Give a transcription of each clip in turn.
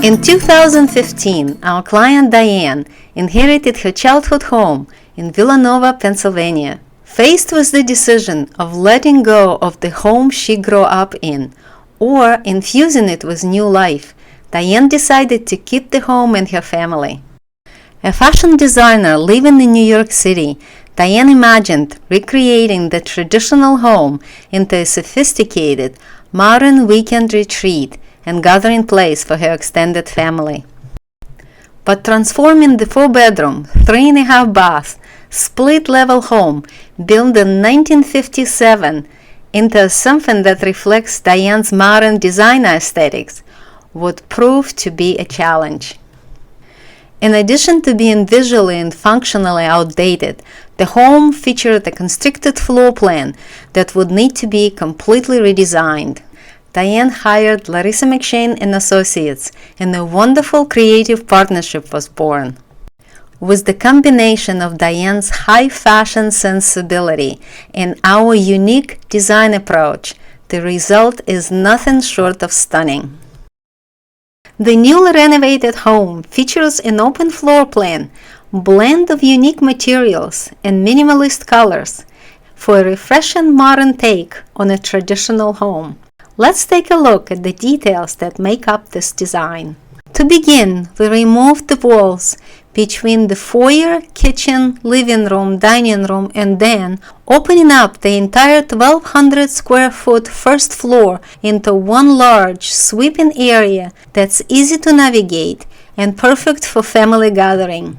In 2015, our client Diane inherited her childhood home in Villanova, Pennsylvania. Faced with the decision of letting go of the home she grew up in or infusing it with new life, Diane decided to keep the home and her family. A fashion designer living in New York City, Diane imagined recreating the traditional home into a sophisticated, modern weekend retreat and gathering place for her extended family. But transforming the 4-bedroom, 3.5-bath, split-level home built in 1957 into something that reflects Diane's modern designer aesthetics would prove to be a challenge. In addition to being visually and functionally outdated, the home featured a constricted floor plan that would need to be completely redesigned. Diane hired Larisa McShane and Associates, and a wonderful creative partnership was born. With the combination of Diane's high fashion sensibility and our unique design approach, the result is nothing short of stunning. The newly renovated home features an open floor plan, blend of unique materials, and minimalist colors for a refreshing modern take on a traditional home. Let's take a look at the details that make up this design. To begin, we removed the walls between the foyer, kitchen, living room, dining room, and then opening up the entire 1,200 square foot first floor into one large, sweeping area that's easy to navigate and perfect for family gathering.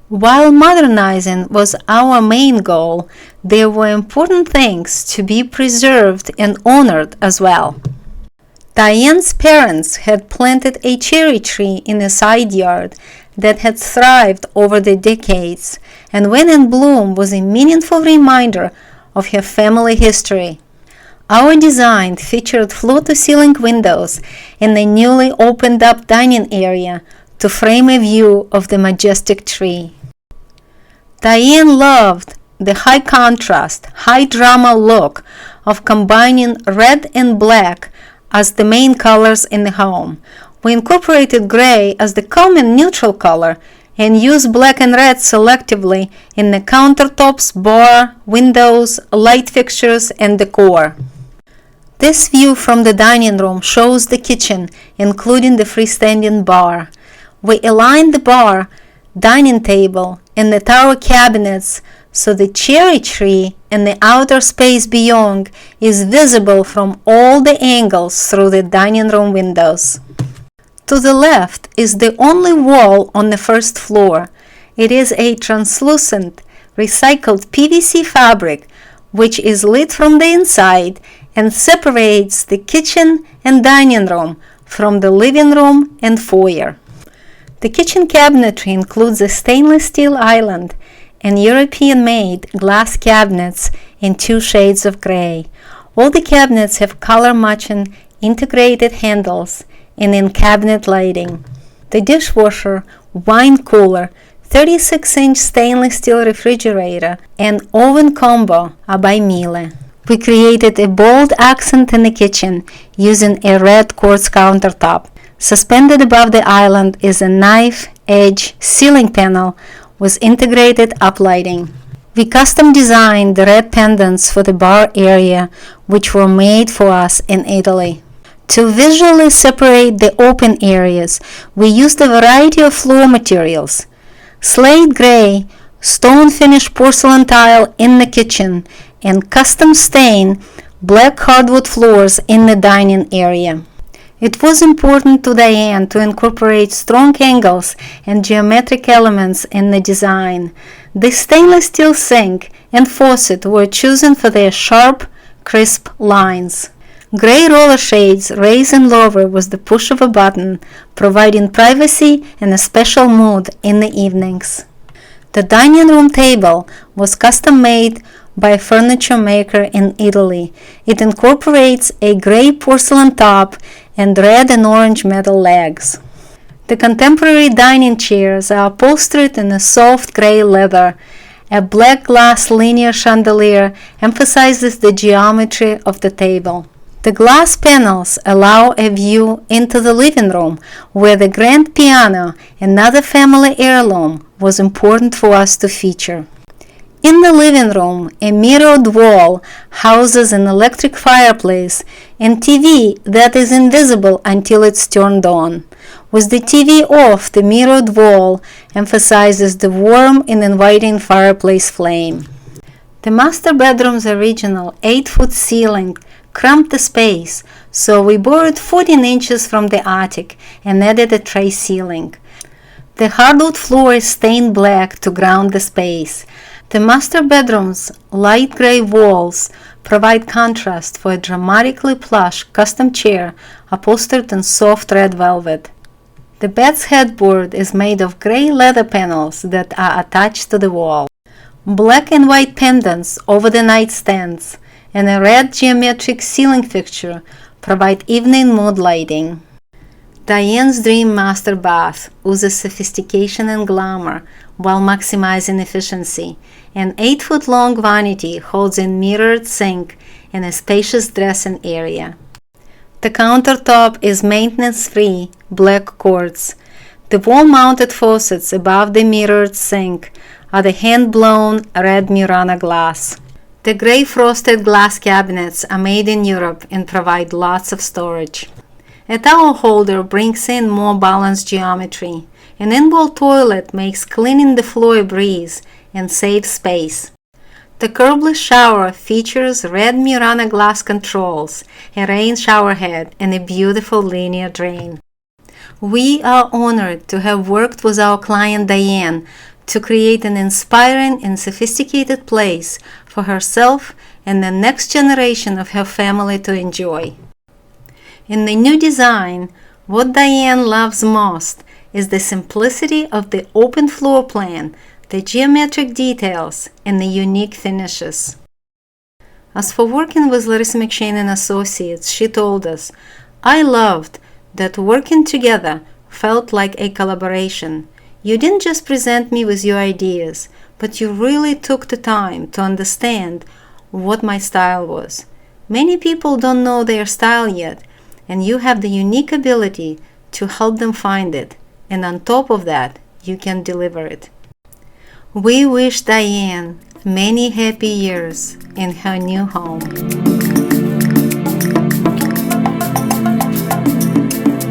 While modernizing was our main goal, there were important things to be preserved and honored as well. Diane's parents had planted a cherry tree in a side yard that had thrived over the decades, and when in bloom was a meaningful reminder of her family history. Our design featured floor-to-ceiling windows in the newly opened-up dining area to frame a view of the majestic tree. Diane loved the high-contrast, high-drama look of combining red and black as the main colors in the home. We incorporated gray as the common neutral color and used black and red selectively in the countertops, bar, windows, light fixtures, and decor. This view from the dining room shows the kitchen, including the freestanding bar. We aligned the bar, dining table, and the tower cabinets so the cherry tree and the outer space beyond is visible from all the angles through the dining room windows. To the left is the only wall on the first floor. It is a translucent, recycled PVC fabric which is lit from the inside and separates the kitchen and dining room from the living room and foyer. The kitchen cabinetry includes a stainless steel island and European-made glass cabinets in 2 shades of gray. All the cabinets have color-matching integrated handles and in-cabinet lighting. The dishwasher, wine cooler, 36-inch stainless steel refrigerator, and oven combo are by Miele. We created a bold accent in the kitchen using a red quartz countertop. Suspended above the island is a knife-edge ceiling panel with integrated uplighting. We custom designed the red pendants for the bar area, which were made for us in Italy. To visually separate the open areas, we used a variety of floor materials: slate gray, stone-finished porcelain tile in the kitchen, and custom-stained black hardwood floors in the dining area. It was important to Diane to incorporate strong angles and geometric elements in the design. The stainless steel sink and faucet were chosen for their sharp, crisp lines. Gray roller shades raise and lower with the push of a button, providing privacy and a special mood in the evenings. The dining room table was custom-made by a furniture maker in Italy. It incorporates a gray porcelain top and red and orange metal legs. The contemporary dining chairs are upholstered in a soft gray leather. A black glass linear chandelier emphasizes the geometry of the table. The glass panels allow a view into the living room, where the grand piano, another family heirloom, was important for us to feature. In the living room, a mirrored wall houses an electric fireplace and TV that is invisible until it's turned on. With the TV off, the mirrored wall emphasizes the warm and inviting fireplace flame. The master bedroom's original 8-foot ceiling cramped the space, so we borrowed 14 inches from the attic and added a tray ceiling. The hardwood floor is stained black to ground the space. The master bedroom's light gray walls provide contrast for a dramatically plush custom chair upholstered in soft red velvet. The bed's headboard is made of gray leather panels that are attached to the wall. Black and white pendants over the nightstands and a red geometric ceiling fixture provide evening mood lighting. Diane's dream master bath oozes sophistication and glamour while maximizing efficiency. An 8-foot-long vanity holds a mirrored sink and a spacious dressing area. The countertop is maintenance-free black quartz. The wall-mounted faucets above the mirrored sink are the hand-blown red Murano glass. The gray frosted glass cabinets are made in Europe and provide lots of storage. A towel holder brings in more balanced geometry. An in-wall toilet makes cleaning the floor a breeze and saves space. The curbless shower features red Murano glass controls, a rain shower head, and a beautiful linear drain. We are honored to have worked with our client Diane to create an inspiring and sophisticated place for herself and the next generation of her family to enjoy. In the new design, what Diane loves most is the simplicity of the open floor plan, the geometric details, and the unique finishes. As for working with Larisa McShane and Associates, she told us, "I loved that working together felt like a collaboration. You didn't just present me with your ideas, but you really took the time to understand what my style was. Many people don't know their style yet, and you have the unique ability to help them find it, and on top of that, you can deliver it." We wish Diane many happy years in her new home.